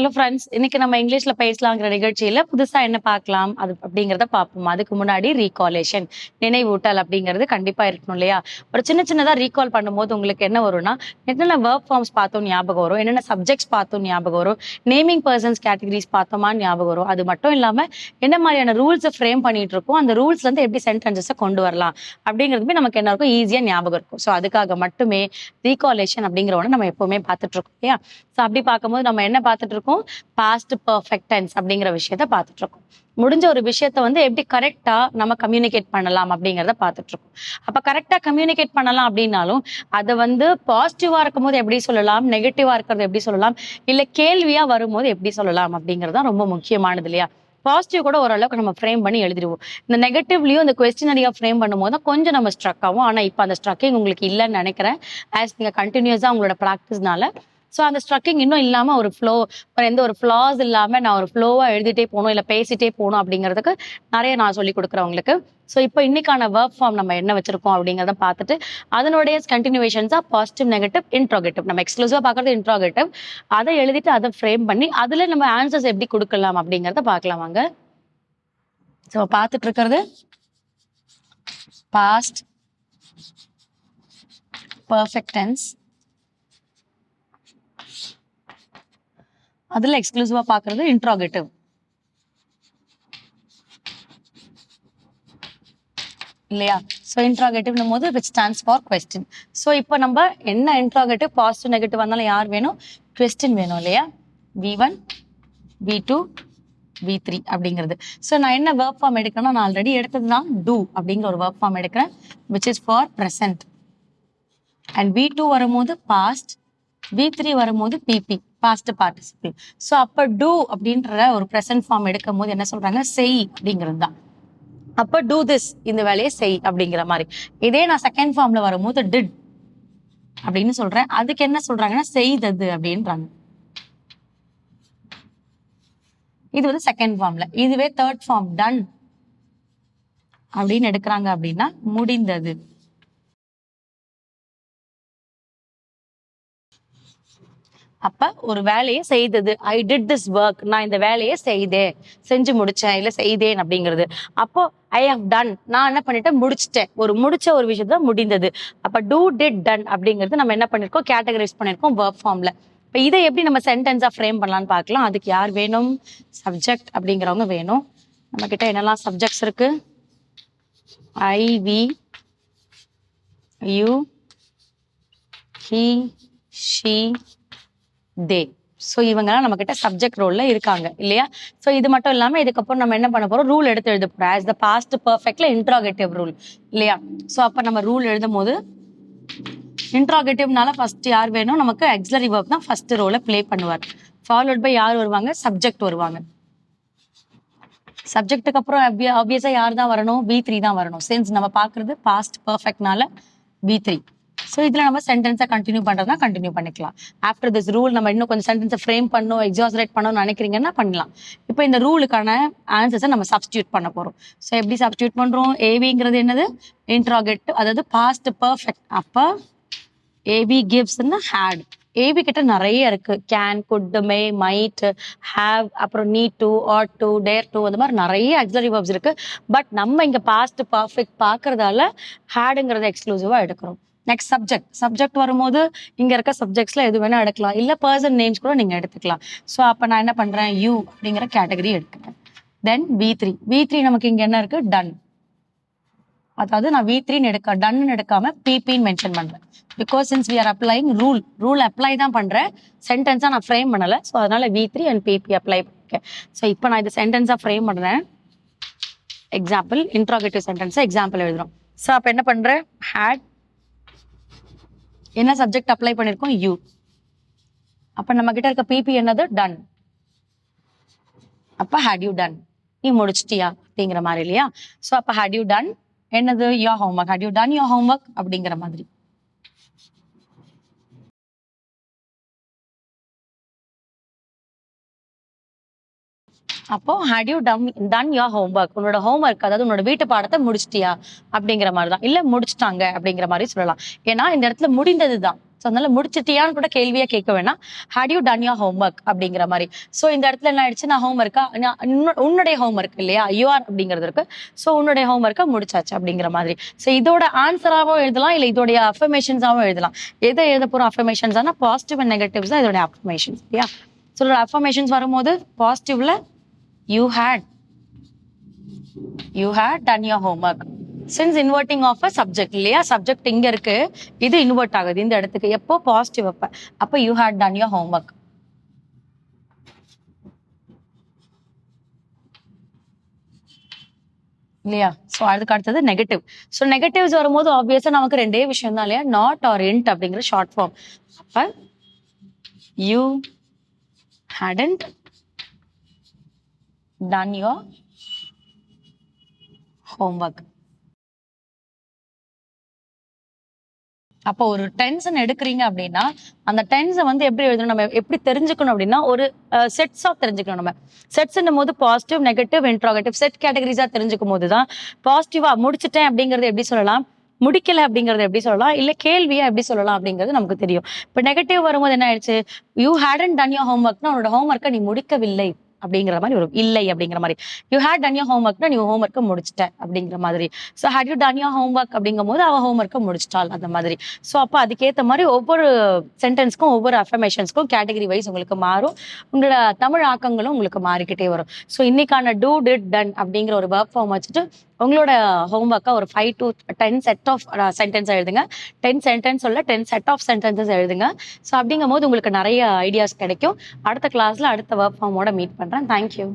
Hello friends, இன்னைக்கு நம்ம இங்கிலீஷ்ல பேசலாங்கிற நிகழ்ச்சியில புதுசா என்ன பார்க்கலாம் அது அப்படிங்கிறத பார்ப்போம். அதுக்கு முன்னாடி ரீகாலேஷன், நினைவூட்டல் அப்படிங்கிறது கண்டிப்பா இருக்கணும் இல்லையா? ஒரு சின்னதா ரீகால் பண்ணும்போது உங்களுக்கு என்ன வரும்னா, என்னென்ன வெர்ப் ஃபார்ம்ஸ் பார்த்தோம் ஞாபகம் வரும், என்னென்ன சப்ஜெக்ட்ஸ் பார்த்தோம் ஞாபகம் வரும், நேமிங் பர்சன்ஸ் கேட்டகரிஸ் பார்த்தோமான்னு ஞாபகம் வரும். அது மட்டும் இல்லாம என்ன மாதிரியான ரூல்ஸை ஃப்ரேம் பண்ணிட்டு இருக்கோம், அந்த ரூல்ஸ்ல இருந்து எப்படி சென்டென்சஸை கொண்டு வரலாம் அப்படிங்கிறதுமே நமக்கு என்ன இருக்கும், ஈஸியா ஞாபகம் இருக்கும். ஸோ அதுக்காக மட்டுமே ரீகாலேஷன் அப்படிங்கிற ஒன்று நம்ம எப்பவுமே பார்த்துட்டு இருக்கோம் இல்லையா? ஸோ அப்படி பார்க்கும்போது நம்ம என்ன பார்த்துட்டு இருக்கோம், பாஸ்ட் பர்ஃபெக்ட் டென்ஸ் அப்படிங்கிற விஷயத்த பார்த்துட்டு இருக்கோம். முடிஞ்ச ஒரு விஷயத்த வந்து எப்படி கரெக்டா நம்ம கம்யூனிகேட் பண்ணலாம் அப்படிங்கிறத பார்த்துட்டு இருக்கோம். அப்ப கரெக்டா கம்யூனிகேட் பண்ணலாம் அப்படின்னாலும் அதை வந்து பாசிட்டிவா இருக்கும் போது எப்படி சொல்லலாம், நெகட்டிவா இருக்கிறது எப்படி சொல்லலாம், இல்ல கேள்வியா வரும்போது எப்படி சொல்லலாம் அப்படிங்கிறது தான் ரொம்ப முக்கியமானது இல்லையா? பாசிட்டிவ் கூட ஓரளவுக்கு நம்ம ஃப்ரேம் பண்ணி எழுதிடுவோம். இந்த நெகட்டிவ்லயும் இந்த கொஸ்டினரியா ஃப்ரேம் பண்ணும்போது தான் கொஞ்சம் நம்ம ஸ்ட்ரக் ஆகும். ஆனா இப்ப அந்த ஸ்ட்ரக்கிங் உங்களுக்கு இல்லைன்னு நினைக்கிறேன். ஆஸ் நீங்க கண்டினியூஸா உங்களோட ப்ராக்டிஸ்னால. ஸோ அந்த ஸ்ட்ரக்கிங் இன்னும் இல்லாம ஒரு ஃப்ளோ, எந்த ஒரு ஃப்ளாஸ் இல்லாம நான் ஒரு ஃப்ளோவா எழுதிட்டே போகணும், இல்ல பேசிட்டே போகணும் அப்படிங்கிறதுக்கு நிறைய நான் சொல்லி கொடுக்குறேன் உங்களுக்கு. ஸோ இப்போ இன்னைக்கான வெர்ப் ஃபார்ம் நம்ம என்ன வச்சிருக்கோம் அப்படிங்கிறத பார்த்துட்டு அதனுடைய கண்டினியூவேஷன்ஸா பாசிட்டிவ், நெகட்டிவ், இன்ட்ரோகேட்டிவ். நம்ம எக்ஸ்க்ளூசிவா பார்க்கறது இன்ட்ரோகேட்டிவ். அதை எழுதிட்டு அதை ஃப்ரேம் பண்ணி அதுல நம்ம ஆன்சர்ஸ் எப்படி கொடுக்கலாம் அப்படிங்கிறத பார்க்கலாம் வாங்க. ஸோ பார்த்துட்டு இருக்கிறது பாஸ்ட் பர்ஃபெக்ட் டென்ஸ். அதுல எக்ஸ்க்ளூசிவா பார்க்கறது இன்ட்ரோகேட்டிவ் இல்லையா? ஸோ இன்ட்ராகேட்டிவ்னும் போது which stands for question. So இப்போ நம்ம என்ன இன்ட்ராகேட்டிவ் பாசிட்டிவ் நெகட்டிவ் வந்தாலும் யார் வேணும், கொஸ்டின் வேணும் இல்லையா? V1 V2 V3 அப்படிங்கிறது. ஸோ நான் என்ன வெர்ப் ஃபார்ம் எடுக்கிறேன்னா, நான் ஆல்ரெடி எடுத்தது தான் டூ அப்படிங்கிற ஒரு வெர்ப் ஃபார்ம் எடுக்கிறேன், which is for present. And V2 வரும்போது பாஸ்ட், V3 வரும்போது PP பாஸ்ட் பார்ட்டிசிபிள். ஸோ அப்போ டூ அப்படின்ற ஒரு ப்ரெசன்ட் ஃபார்ம் எடுக்கும் போது என்ன சொல்றாங்க, செய் அப்படிங்கிறது தான். அப்ப டூ திஸ், இந்த வேலையை செய் அப்படிங்கிற மாதிரி. இதே நான் செகண்ட் ஃபார்ம்ல வரும்போது டிட் அப்படின்னு சொல்றேன், அதுக்கு என்ன சொல்றாங்கன்னா செய்தது அப்படின்றாங்க. இது வந்து செகண்ட் ஃபார்ம்ல. இதுவே தேர்ட் ஃபார்ம் டன் அப்படின்னு எடுக்கிறாங்க அப்படின்னா முடிந்தது. அப்ப ஒரு வேலையை செய்தது, ஐ டிட் திஸ் ஒர்க், நான் இந்த வேலையை செய்தேன், செஞ்சு முடிச்சேன், இல்ல செய்தேன் அப்படிங்கிறது. அப்போ ஐ ஹவ் டன், நான் என்ன பண்ணிட்டேன், முடிச்சிட்டேன். முடிச்ச ஒரு விஷயத்த முடிந்தது. அப்ப டூ டிட் டன் அப்படிங்கிறது நம்ம என்ன பண்ணிருக்கோம், கேட்டகரைஸ் பண்ணிருக்கோம் வெர்ப் ஃபார்ம்ல. இப்ப இதை எப்படி நம்ம சென்டென்ஸா ஃப்ரேம் பண்ணலாம்னு பார்க்கலாம். அதுக்கு யார் வேணும், சப்ஜெக்ட் அப்படிங்கிறவங்க வேணும். நம்ம கிட்ட என்னெல்லாம் சப்ஜெக்ட்ஸ் இருக்கு, I, we, you, he, she, they. So இவங்கெல்லாம் நம்ம கிட்ட சப்ஜெக்ட் ரோல்ல இருக்காங்க இல்லையா? ஸோ இது மட்டும் இல்லாம இதுக்கப்புறம் நம்ம என்ன பண்ண போறோம், ரூல் எடுத்து எழுத போறோம். ஆஸ் த பாஸ்ட் பர்ஃபெக்ட்ல இன்ட்ராகேட்டிவ் ரூல் இல்லையா? ஸோ அப்ப நம்ம ரூல் எழுதும் போது இன்ட்ராகேட்டிவ்னால ஃபர்ஸ்ட் யார் வேணும், நமக்கு ஆக்ஸிலரி வெர்ப் தான் ஃபர்ஸ்ட் ரோலை பிளே பண்ணுவார். ஃபாலோட் பை யார் வருவாங்க, சப்ஜெக்ட் வருவாங்க. சப்ஜெக்ட்டுக்கு அப்புறம் ஆப்வியஸா யார் தான் வரணும், V3 தான் வரணும். சின்ஸ் நம்ம பாக்குறது பாஸ்ட் பர்ஃபெக்ட்னால V3. ஸோ இதுல நம்ம சென்டென்ஸை கண்டினியூ பண்றதுனா கண்டினியூ பண்ணிக்கலாம். ஆஃப்டர் திஸ் ரூல் நம்ம இன்னும் கொஞ்சம் சென்டென்ஸை ஃப்ரேம் பண்ணணும், எக்ஸாசரேட் பண்ணணும்னு நினைக்கிறீங்கன்னா பண்ணலாம். இப்போ இந்த ரூலுக்கான ஆன்சர்ஸை நம்ம சப்ஸ்டியூட் பண்ண போறோம். ஸோ எப்படி சப்ஸ்டியூட் பண்றோம், ஏவிங்கிறது என்னது, இன்ட்ராகேட்டிவ், அதாவது பாஸ்ட் பர்ஃபெக்ட். அப்ப ஏவி கிவ்ஸ்ன்னு ஹேட். ஏவி கிட்ட நிறைய இருக்கு, can, could, may, might, have, அப்புறம் need to, ought to, dare to, அந்த மாதிரி நிறைய ஆக்ஸிலரி வெர்ப்ஸ் இருக்கு. பட் நம்ம இங்க பாஸ்ட் பர்ஃபெக்ட் பாக்குறதால ஹேடுங்கிறத எக்ஸ்க்ளூசிவா எடுக்கிறோம். நெக்ஸ்ட் சப்ஜெக்ட் வரும்போது இங்க இருக்க சப்ஜெக்ட்ஸ்ல எது வேணா எடுக்கலாம், இல்ல பர்சன் நேம்ஸ் கூட நீங்க எடுத்துக்கலாம். ஸோ அப்ப நான் என்ன பண்றேன், யூ அப்படிங்கிற கேட்டகரி எடுக்கிறேன். தென் V3 நமக்கு இங்க என்ன இருக்கு, டன். அதாவது நான் V3 டன் எடுக்காம பிபின்னு மென்ஷன் பண்றேன். Because since we are applying rule apply தான் பண்றேன், சென்டென்ஸா நான் ஃப்ரேம் பண்ணல. ஸோ அதனால V3 அண்ட் பிபி அப்ளை பண்ணிருக்கேன். ஸோ இப்போ நான் இது சென்டென்ஸா ஃப்ரேம் பண்றேன். எக்ஸாம்பிள், இன்ட்ராகேட்டிவ் சென்டென்ஸா எக்ஸாம்பிள் எழுதுறோம். ஸோ அப்ப என்ன பண்றேன், ஹேட், என்ன சப்ஜெக்ட் அப்ளை பண்ணிருக்கோம், யூ. அப்ப நம்ம கிட்ட இருக்க பிபி என்னது, டன். அப்ப ஹேட் யூ டன், நீ முடிச்சிட்டியா அப்படிங்கிற மாதிரி இல்லையா? ஸோ அப்ப ஹேட் யூ டன் என்னது, your homework, had you done your homework அப்படிங்கிற மாதிரி. அப்போ had you done your homework, உன்னோட ஹோம்ஒர்க், அதாவது உன்னோட வீட்டு பாடத்தை முடிச்சிட்டியா அப்படிங்கிற மாதிரி தான். இல்ல முடிச்சிட்டாங்க அப்படிங்கிற மாதிரி சொல்லலாம். ஏன்னா இந்த இடத்துல முடிந்தது தான். ஸோ அதனால முடிச்சிட்டியான்னு கூட கேள்வியா கேட்க வேணாம். Had you done your homework அப்படிங்கிற மாதிரி. ஸோ இந்த இடத்துல என்ன ஆயிடுச்சு, நான் ஹோம்ஒர்க்கா உன்னுடைய ஹோம்ஒர்க் இல்லையா, யூஆர் அப்படிங்கிறது இருக்கு. ஸோ உன்னுடைய ஹோம்ஒர்க்கை முடிச்சாச்சு அப்படிங்கிற மாதிரி. ஸோ இதோட ஆன்சராகவும் எழுதலாம், இல்லை இதோடைய அஃபர்மேஷன்ஸாகவும் எழுதலாம். எதை எழுத போறோம் அஃபர்மேஷன்ஸ் ஆனால் பாசிட்டிவ் அண்ட் நெகட்டிவ்ஸ் தான் இதோட அஃபர்மேஷன்ஸ் இல்லையா. ஸோ அஃபர்மேஷன்ஸ் வரும்போது பாசிட்டிவ்ல you had done your homework. Since inverting of a subject இல்லையா, சப்ஜெக்ட் இங்க இருக்கு, இது இன்வெர்ட் ஆகுது இந்த இடத்துக்கு. எப்போ பாசிட்டிவ் அப்ப you had done your homework இல்லையா. ஸோ அதுக்கு அடுத்தது நெகட்டிவ். ஸோ நெகட்டிவ்ஸ் வரும்போது ஆப்வியஸா நமக்கு ரெண்டே விஷயம் தான் இல்லையா, நாட் ஆர் இன்ட் அப்படிங்கிற ஷார்ட் ஃபார்ம். அப்ப you hadn't done your homework. அப்போ ஒரு டென்ஷன் எடுக்கிறீங்க அப்படின்னா அந்த டென்ஸை வந்து எப்படி எழுதணும், நம்ம எப்படி தெரிஞ்சுக்கணும் அப்படின்னா ஒரு செட்ஸா தெரிஞ்சுக்கணும். நம்ம செட்ஸ்ன்னும் போது பாசிட்டிவ், நெகட்டிவ், இன்ட்ராகேட்டிவ் செட் கேட்டகரிஸா தெரிஞ்சுக்கும் போது தான் பாசிட்டிவா முடிச்சிட்டேன் அப்படிங்கறது எப்படி சொல்லலாம், முடிக்கல அப்படிங்கறது எப்படி சொல்லலாம், இல்ல கேள்வியா எப்படி சொல்லலாம் அப்படிங்கிறது நமக்கு தெரியும். இப்ப நெகட்டிவ் வரும்போது என்ன ஆயிடுச்சு, யூ ஹேடன்ட் டன் யோர் ஹோம்ஒர்க்னா உன்னோட ஹோம்ஒர்க்கை நீ முடிக்கவில்லை அப்படிங்கிற மாதிரி ஒரு இல்லை அப்படிங்கிற மாதிரி. யூ ஹேட் டன் யோர் ஹோம்ஒர்க்னா நீ ஹோம்ஒர்க்கை முடிச்சிட்ட அப்படிங்கிற மாதிரி. So had you done your homework அப்படிங்கும் போது அவ ஹோம்ஒர்க்கை முடிச்சிட்டாள் அந்த மாதிரி. ஸோ அப்போ அதுக்கேற்ற மாதிரி ஒவ்வொரு சென்டென்ஸ்க்கும் ஒவ்வொரு அஃபர்மேஷன்ஸ்க்கும் கேட்டகரி வைஸ் உங்களுக்கு மாறும். உங்களோட தமிழ் ஆக்கங்களும் உங்களுக்கு மாறிக்கிட்டே வரும். ஸோ இன்னைக்கான டூ டிட் டன் அப்படிங்கிற ஒரு வேர்ப் ஃபார்ம் வச்சுட்டு உங்களோட ஹோம்ஒர்க்கை ஒரு 5 to 10 செட் ஆஃப் சென்டென்ஸ் எழுதுங்க. 10 சென்டென்ஸ் சொல்ல 10 செட் ஆஃப் சென்டென்சஸ் எழுதுங்க. ஸோ அப்படிங்கும் போது உங்களுக்கு நிறைய ஐடியாஸ் கிடைக்கும். அடுத்த கிளாஸ்ல அடுத்த வேர்ப் ஃபார்மோட மீட் பண்றேன். தேங்க்யூ.